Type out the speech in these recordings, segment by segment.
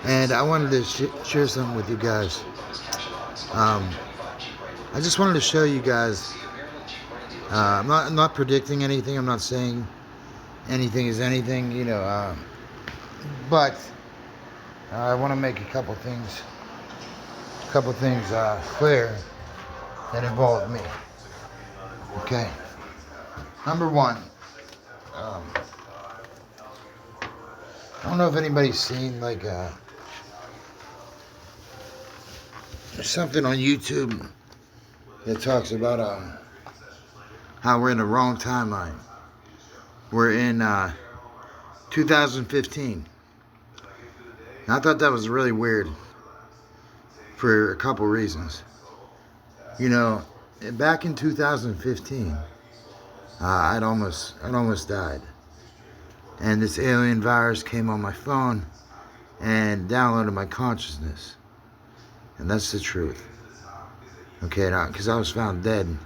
and I wanted to share something with you guys. Um, I just wanted to show you guys. I'm not predicting anything. I'm not saying anything is anything, but I want to make a couple things clear that involve me. Okay. Number one, um, I don't know if anybody's seen something on YouTube that talks about how we're in the wrong timeline. We're in 2015. And I thought that was really weird for a couple reasons. You know, back in 2015, I'd almost died, and this alien virus came on my phone and downloaded my consciousness, and that's the truth. Okay, because I was found dead in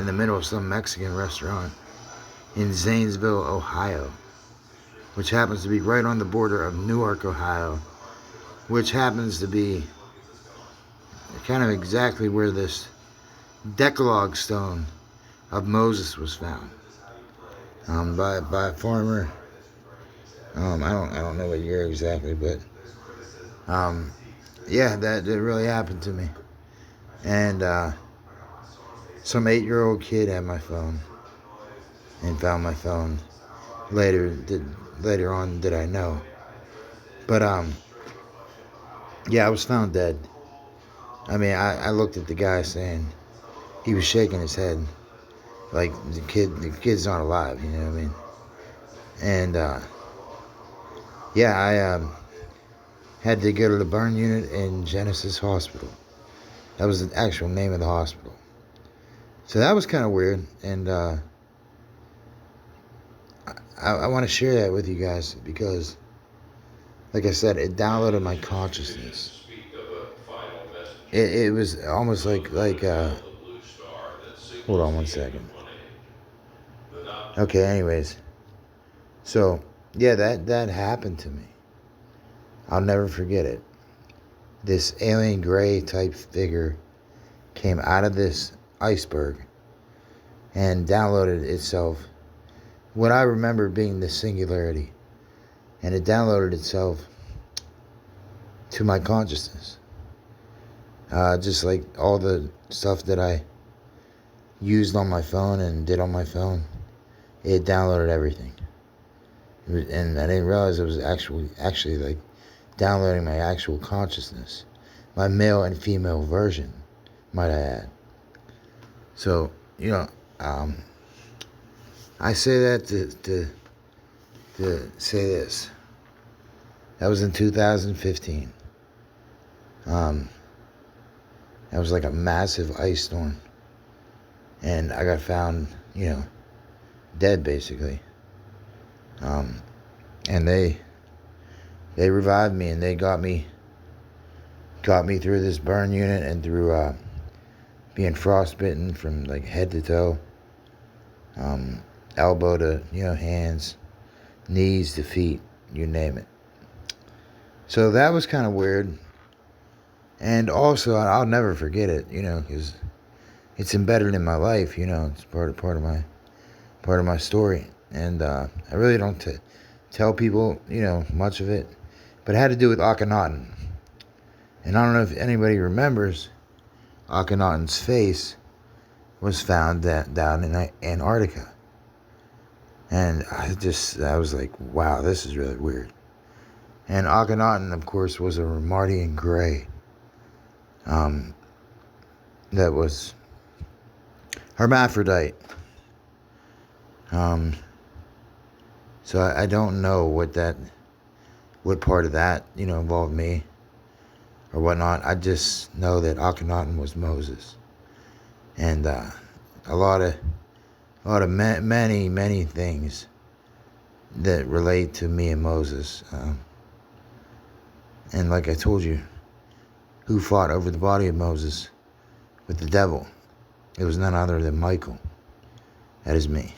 the middle of some Mexican restaurant in Zanesville, Ohio, which happens to be right on the border of Newark, Ohio, which happens to be kind of exactly where this Decalogue stone of Moses was found by a farmer. I don't know what year exactly, but yeah, that really happened to me. And some 8-year-old kid had my phone and found my phone later on did I know. But yeah, I was found dead. I mean, I looked at the guy saying he was shaking his head like the kid's not alive, you know what I mean? And yeah, I had to go to the burn unit in Genesis Hospital. That was the actual name of the hospital. So that was kind of weird, and I want to share that with you guys because, like I said, it downloaded my consciousness. It was almost like hold on one second. Okay, anyways, so yeah, that happened to me. I'll never forget it. This alien gray type figure came out of this iceberg and downloaded itself, what I remember being the singularity, and it downloaded itself to my consciousness. Just like all the stuff that I used on my phone and did on my phone, it downloaded everything. And I didn't realize it was actually like downloading my actual consciousness, my male and female version, might I add. So, I say that to say this. That was in 2015. That was like a massive ice storm. And I got found, dead basically. And they revived me, and they got me through this burn unit and through being frostbitten from like head to toe, elbow to hands, knees to feet, you name it. So that was kind of weird, and also I'll never forget it, because it's embedded in my life. It's part of my story, and I really don't tell people much of it, but it had to do with Akhenaten. And I don't know if anybody remembers, Akhenaten's face was found down in Antarctica. And I was like, wow, this is really weird. And Akhenaten, of course, was a Mardian Gray. That was hermaphrodite. So I don't know what part of that, involved me or whatnot. I just know that Akhenaten was Moses. And a lot of many things that relate to me and Moses. And like I told you, who fought over the body of Moses with the devil? It was none other than Michael. That is me.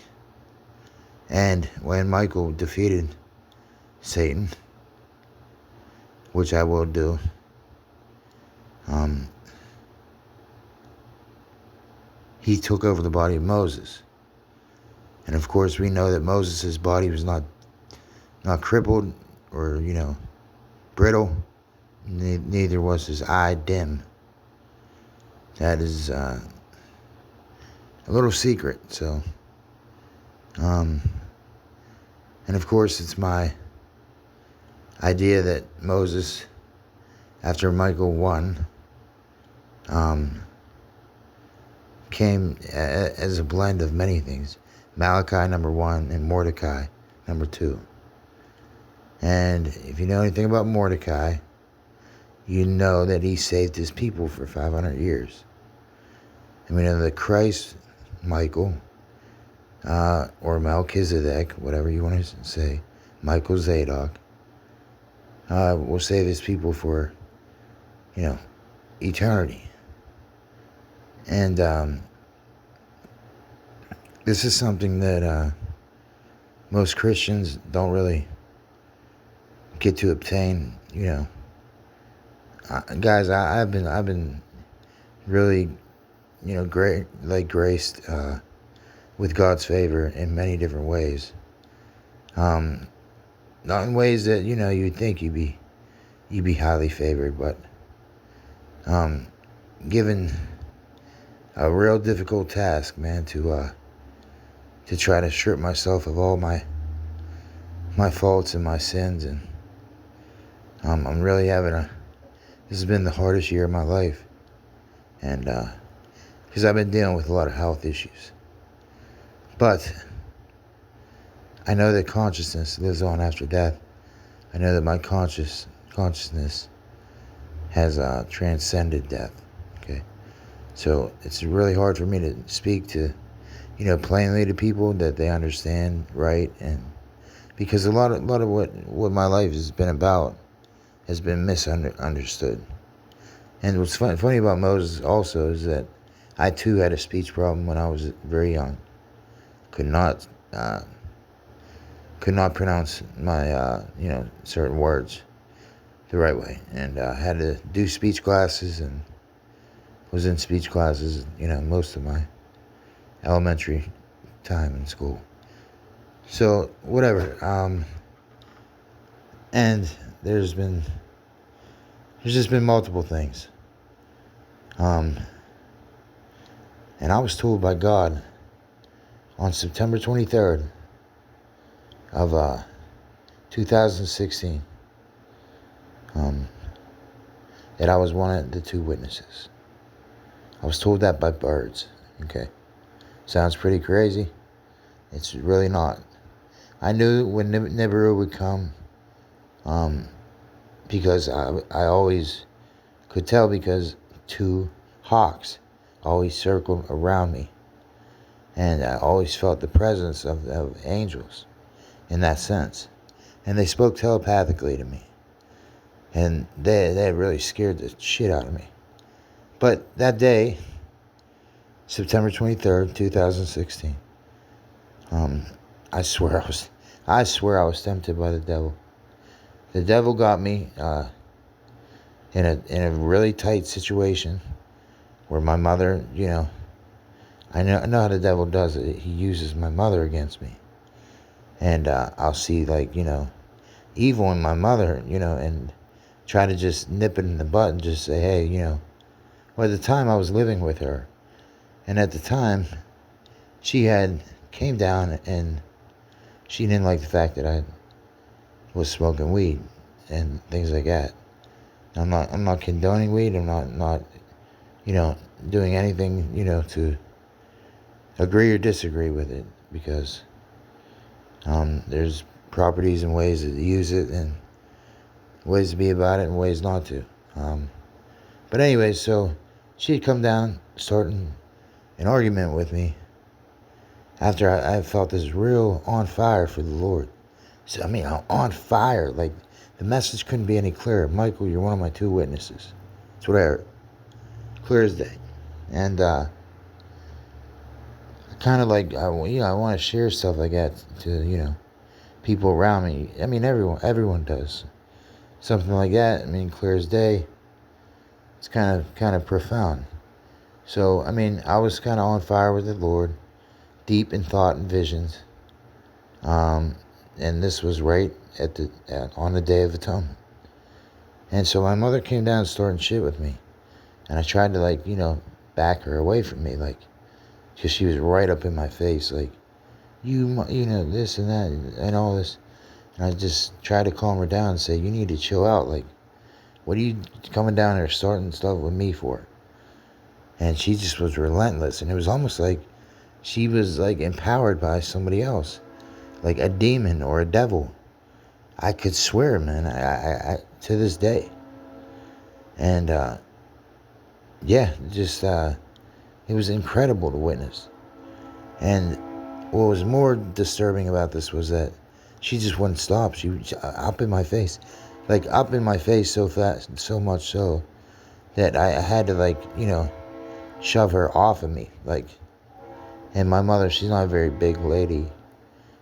And when Michael defeated Satan, which I will do. He took over the body of Moses. And of course, we know that Moses' body was not crippled or, brittle. Neither was his eye dim. That is a little secret. So, and of course, it's my idea that Moses, after Michael won, came as a blend of many things. Malachi number 1 and Mordecai number 2. And if you know anything about Mordecai, you know that he saved his people for 500 years. And we know that Christ, Michael, or Melchizedek, whatever you want to say, Michael Zadok, will save his people for, eternity. And this is something that most Christians don't really get to obtain. Guys, I've been really, graced with God's favor in many different ways. Not in ways that you'd think you'd be highly favored, but given a real difficult task, man, to try to strip myself of all my faults and my sins, and I'm really this has been the hardest year of my life, and because I've been dealing with a lot of health issues, but I know that consciousness lives on after death. I know that my consciousness has transcended death. Okay, so it's really hard for me to speak to, plainly to people that they understand, right? And because a lot of what my life has been about has been misunderstood. And what's funny about Moses also is that I too had a speech problem when I was very young. Could not pronounce my certain words the right way, and had to do speech classes, and was in speech classes most of my elementary time in school. So whatever. And there's just been multiple things. And I was told by God on September 23rd of 2016 that I was one of the 2 witnesses. I was told that by birds. Okay, sounds pretty crazy. It's really not. I knew when Nibiru would come, because I always could tell, because 2 hawks always circled around me, and I always felt the presence of angels in that sense, and they spoke telepathically to me, and they really scared the shit out of me. But that day, September 23rd, 2016, I swear I was tempted by the devil. The devil got me in a really tight situation where my mother, I know how the devil does it. He uses my mother against me, and I'll see evil in my mother, and try to just nip it in the bud and just say, hey, Well, at the time I was living with her, and at the time she came down, and she didn't like the fact that I was smoking weed and things like that. I'm not condoning weed. I'm not doing anything to agree or disagree with it, because there's properties and ways to use it, and ways to be about it and ways not to. But anyway, so she had come down, starting an argument with me after I felt this real on fire for the Lord. So, I'm on fire. Like, the message couldn't be any clearer. Michael, you're one of my 2 witnesses. That's what I heard. Clear as day. And I kind of I want to share stuff like that to, people around me. Everyone does. something like that, I mean, clear as day. It's kind of profound. So, I mean, I was kind of on fire with the Lord, deep in thought and visions. Um, and this was right on the Day of Atonement. And so my mother came down starting shit with me. And I tried to, like, back her away from me, like, because she was right up in my face, like, this and that and all this. And I just tried to calm her down and say, you need to chill out. Like, what are you coming down here starting stuff with me for? And she just was relentless. And it was almost like she was, like, empowered by somebody else, like a demon or a devil. I could swear, man, I to this day. And, it was incredible to witness. And what was more disturbing about this was that she just wouldn't stop. She was up in my face. Like, up in my face so fast, so much so that I had to, like, shove her off of me. Like, and my mother, she's not a very big lady.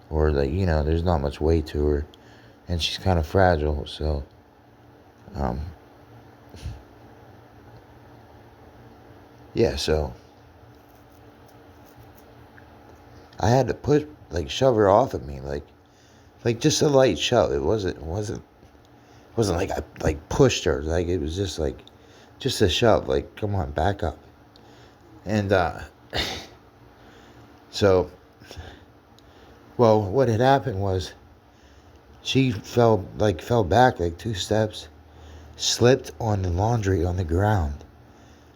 Or, like, there's not much weight to her. And she's kind of fragile, so... so... I had to shove her off of me, like just a light shove. It wasn't like I, like, pushed her. Like, it was just a shove. Like, come on, back up. And so, well, what had happened was she fell back like 2 steps, slipped on the laundry on the ground,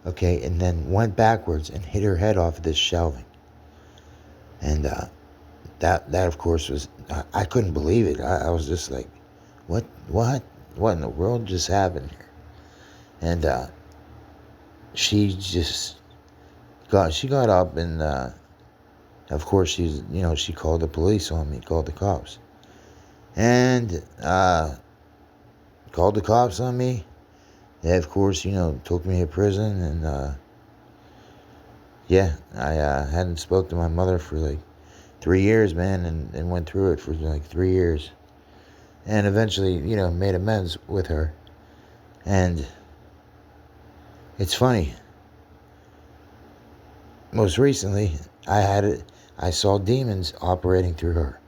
okay, and then went backwards and hit her head off of this shelving. And that of course was, I couldn't believe it. I was just like, what in the world just happened here? And she got up, and of course she called the police on me, called the cops, and called the cops on me. They, of course, took me to prison, and I hadn't spoke to my mother for like 3 years, man, and went through it for like 3 years. And eventually, made amends with her. And it's funny. Most recently, I saw demons operating through her.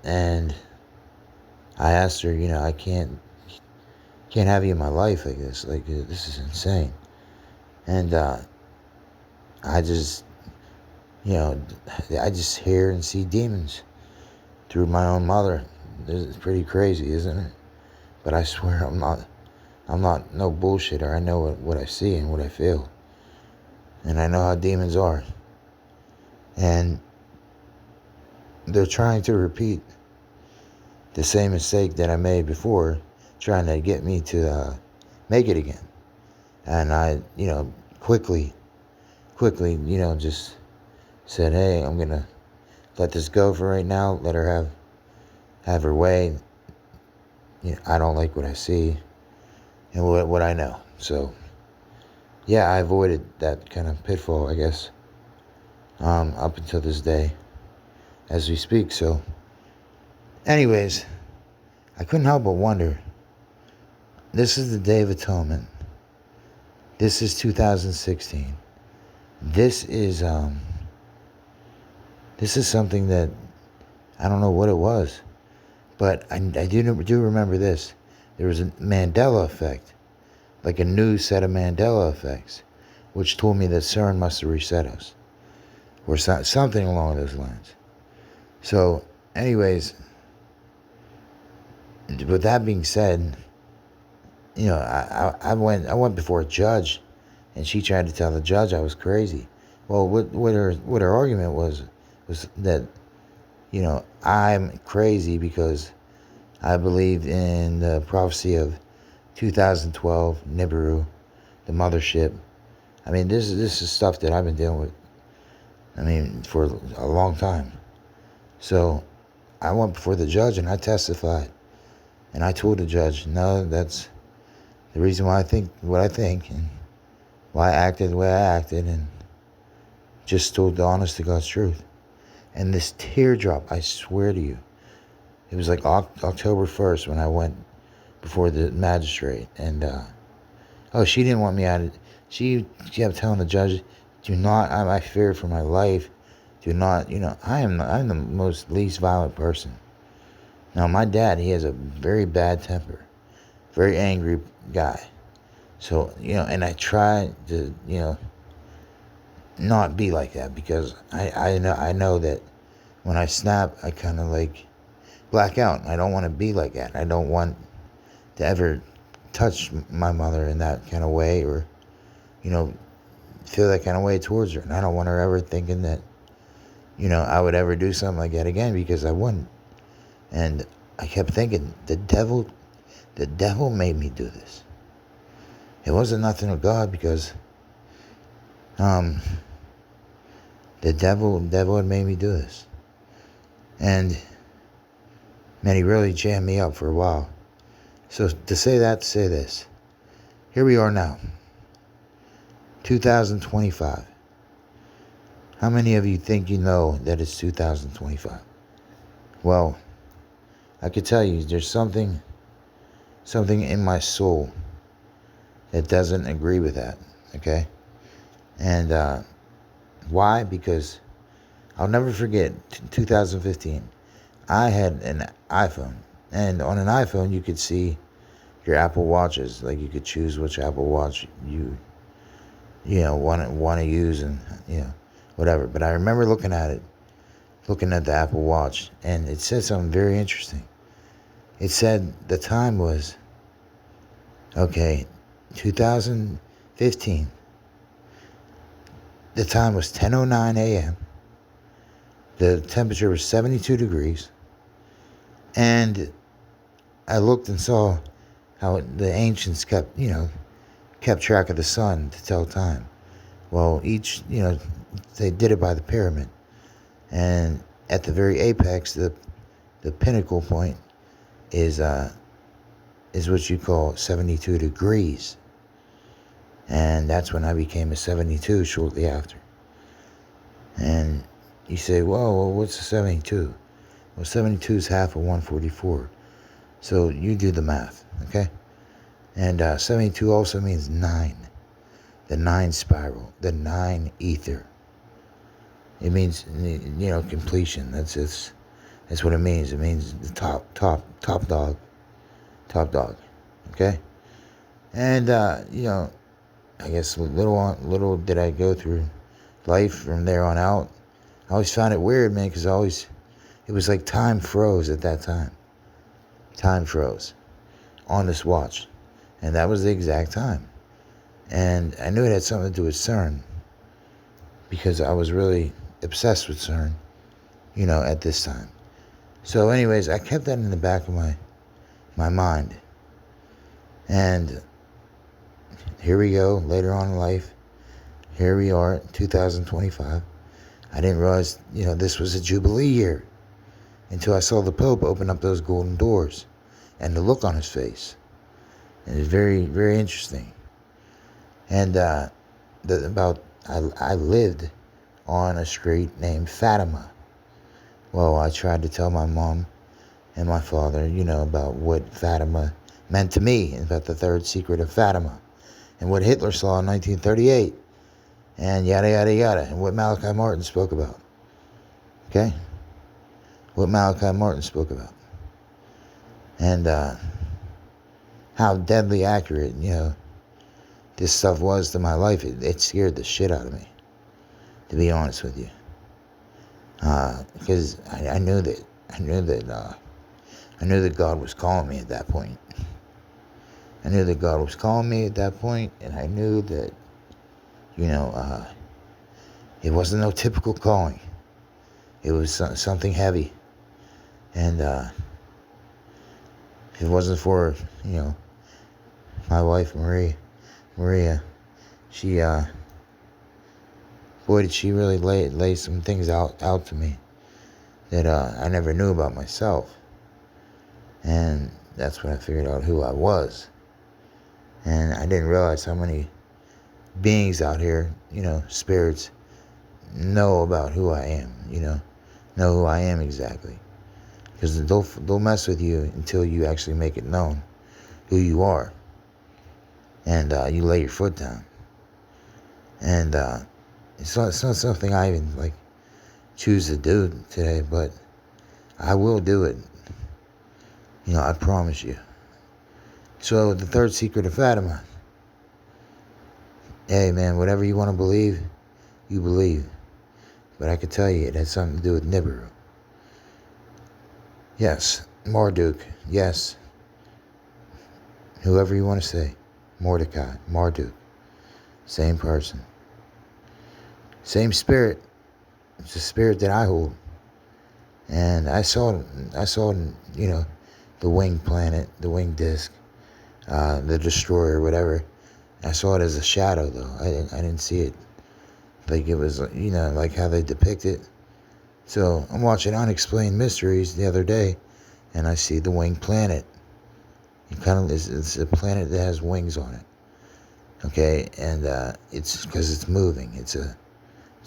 And I asked her, I can't have you in my life like this. Like, this is insane. And I just hear and see demons through my own mother. It's pretty crazy, isn't it? But I swear I'm not no bullshitter. I know what I see and what I feel. And I know how demons are. And they're trying to repeat the same mistake that I made before, trying to get me to make it again. And I, quickly, just said, hey, I'm going to let this go for right now. Let her have her way. I don't like what I see and what I know. So, I avoided that kind of pitfall, I guess, up until this day as we speak. So, anyways, I couldn't help but wonder. This is the Day of Atonement. This is 2016. This is something that I don't know what it was, but I do remember this. There was a Mandela effect, like a new set of Mandela effects, which told me that CERN must have reset us, or something along those lines. So, anyways, with that being said, I went before a judge, and she tried to tell the judge I was crazy. Well, what her argument was that, I'm crazy because I believed in the prophecy of 2012 Nibiru, the mothership. I mean, this is stuff that I've been dealing with, for a long time. So I went before the judge and I testified. And I told the judge, no, that's the reason why I think what I think, and why I acted the way I acted, and just told the honest to God's truth. And this teardrop, I swear to you, it was like October 1st when I went before the magistrate. And, she didn't want me out. She kept telling the judge, do not, I fear for my life. Do not, I'm the most least violent person. Now, my dad, he has a very bad temper, very angry guy. So, and I try to, not be like that, because I know that when I snap, I kind of like black out. I don't want to be like that. I don't want to ever touch my mother in that kind of way, or, feel that kind of way towards her. And I don't want her ever thinking that, I would ever do something like that again, because I wouldn't. And I kept thinking, the devil made me do this. It wasn't nothing of God, because the devil had made me do this. And man, he really jammed me up for a while. So to say this. Here we are now. 2025. How many of you think you know that it's 2025? Well, I could tell you there's something in my soul that doesn't agree with that, okay? And why? Because I'll never forget 2015. I had an iPhone, and on an iPhone you could see your Apple Watches. Like, you could choose which Apple Watch you want to use, and whatever. But I remember looking at the Apple Watch, and it said something very interesting. It said the time was 2015. The time was 10:09 a.m. The temperature was 72 degrees. And I looked and saw how the ancients kept track of the sun to tell time. Well, they did it by the pyramid. And at the very apex, the pinnacle point is what you call 72 degrees. And that's when I became a 72 shortly after. And you say, well, what's a 72? Well, 72 is half of 144. So you do the math, okay? And 72 also means 9. The 9 spiral, the 9 ether. It means, completion. That's what it means. It means the top dog. Top dog, okay? And, I guess little did I go through life from there on out. I always found it weird, man, because it was like time froze at that time. Time froze on this watch. And that was the exact time. And I knew it had something to do with CERN, because I was really obsessed with CERN, at this time. So anyways, I kept that in the back of my mind. And here we go, later on in life. Here we are, 2025. I didn't realize, this was a Jubilee year until I saw the Pope open up those golden doors and the look on his face. And it's very, very interesting. And I lived on a street named Fatima. Well, I tried to tell my mom and my father, about what Fatima meant to me, and about the third secret of Fatima, and what Hitler saw in 1938, and yada, yada, yada, and what Malachi Martin spoke about. Okay? What Malachi Martin spoke about. And how deadly accurate, this stuff was to my life. It scared the shit out of me, to be honest with you. Because I knew that God was calling me at that point. I knew that God was calling me at that point, and I knew that, it wasn't no typical calling. It was something heavy. And if it wasn't for, my wife, Maria, she, boy, did she really lay some things out to me that I never knew about myself. And that's when I figured out who I was. And I didn't realize how many beings out here, spirits, know about who I am, know who I am exactly. Because they'll mess with you until you actually make it known who you are, and you lay your foot down. And it's not something I even like choose to do today, but I will do it. I promise you. So the third secret of Fatima. Hey man, whatever you want to believe, you believe. But I can tell you it has something to do with Nibiru. Yes, Marduk. Yes. Whoever you want to say. Mordecai, Marduk. Same person. Same spirit. It's the spirit that I hold. And I saw, the winged planet, the winged disc, the destroyer, whatever. I saw it as a shadow, though. I didn't see it like it was, like how they depict it. So I'm watching Unexplained Mysteries the other day, and I see the winged planet. It's a planet that has wings on it. Okay, and it's because it's moving. It's a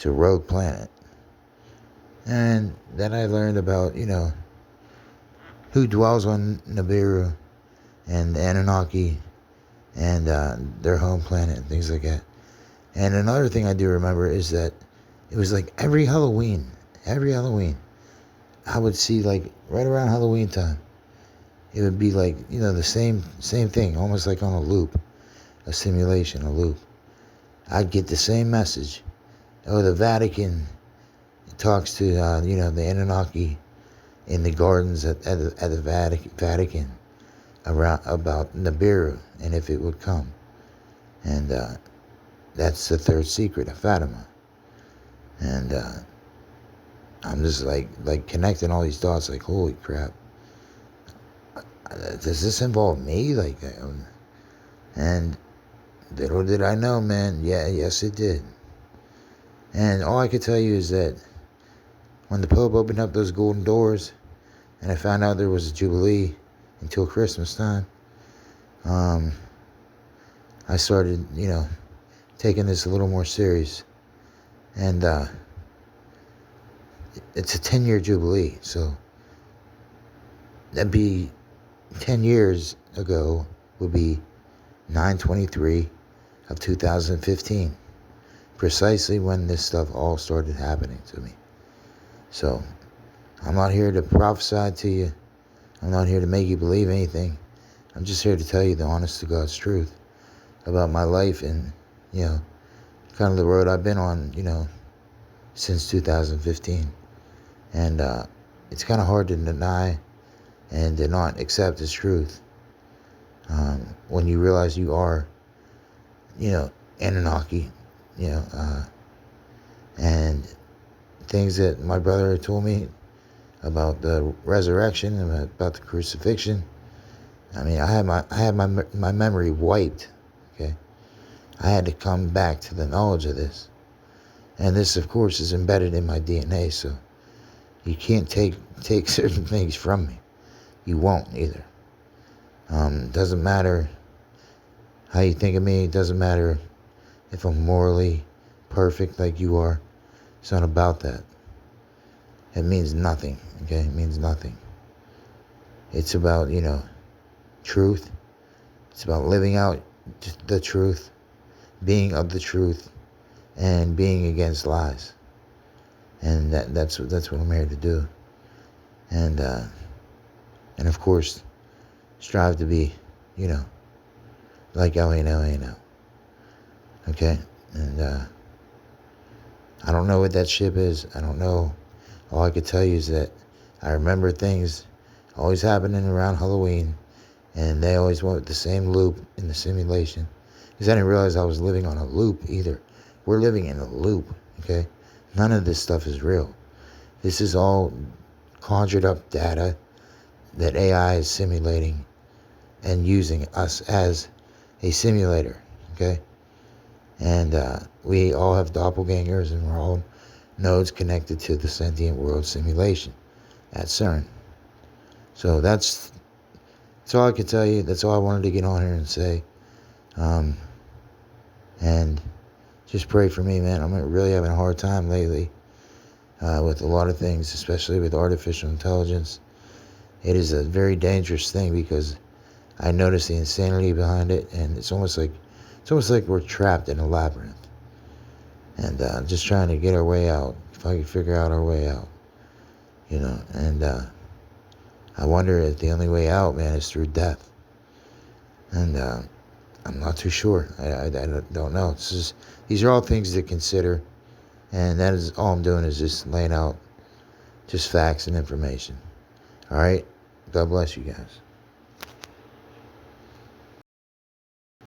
rogue planet. And then I learned about, who dwells on Nibiru and the Anunnaki and their home planet and things like that. And another thing I do remember is that it was like every Halloween, I would see like right around Halloween time, it would be like, the same thing, almost like on a loop, a simulation, a loop. I'd get the same message. Oh, the Vatican talks to, the Anunnaki in the gardens at the Vatican about Nibiru and if it would come. And that's the third secret of Fatima. And I'm just like connecting all these dots, like, holy crap. Does this involve me? And little did I know, man. Yes, it did. And all I could tell you is that when the Pope opened up those golden doors, and I found out there was a Jubilee until Christmas time, I started, taking this a little more serious. And it's a 10-year Jubilee, so that'd be 10 years ago would be 9/23 of 2015, precisely when this stuff all started happening to me. So I'm not here to prophesy to you. I'm not here to make you believe anything. I'm just here to tell you the honest to God's truth about my life and, kind of the road I've been on, since 2015. And it's kind of hard to deny and to not accept as truth when you realize you are, Anunnaki, and things that my brother had told me about the resurrection and about the crucifixion. I mean, I had my memory wiped. Okay, I had to come back to the knowledge of this, and this, of course, is embedded in my DNA. So you can't take certain things from me. You won't either. Doesn't matter how you think of me. It doesn't matter if I'm morally perfect like you are. It's not about that. It means nothing, okay? It means nothing. It's about, truth. It's about living out the truth, being of the truth, and being against lies. And that's what I'm here to do. And of course, strive to be, like El. Okay? And I don't know what that ship is. I don't know. All I could tell you is that I remember things always happening around Halloween, and they always went with the same loop in the simulation. Because I didn't realize I was living on a loop either. We're living in a loop, okay? None of this stuff is real. This is all conjured up data that AI is simulating and using us as a simulator, okay? And we all have doppelgangers, and we're all nodes connected to the sentient world simulation at CERN. So that's all I can tell you. That's all I wanted to get on here and say. And just pray for me, man. I'm really having a hard time lately with a lot of things, especially with artificial intelligence. It is a very dangerous thing because I notice the insanity behind it, and it's almost like we're trapped in a labyrinth, and just trying to get our way out. If I could figure out our way out, and I wonder if the only way out, man, is through death. And I'm not too sure. I don't know. These are all things to consider, and that is all I'm doing is just laying out just facts and information. All right. God bless you guys.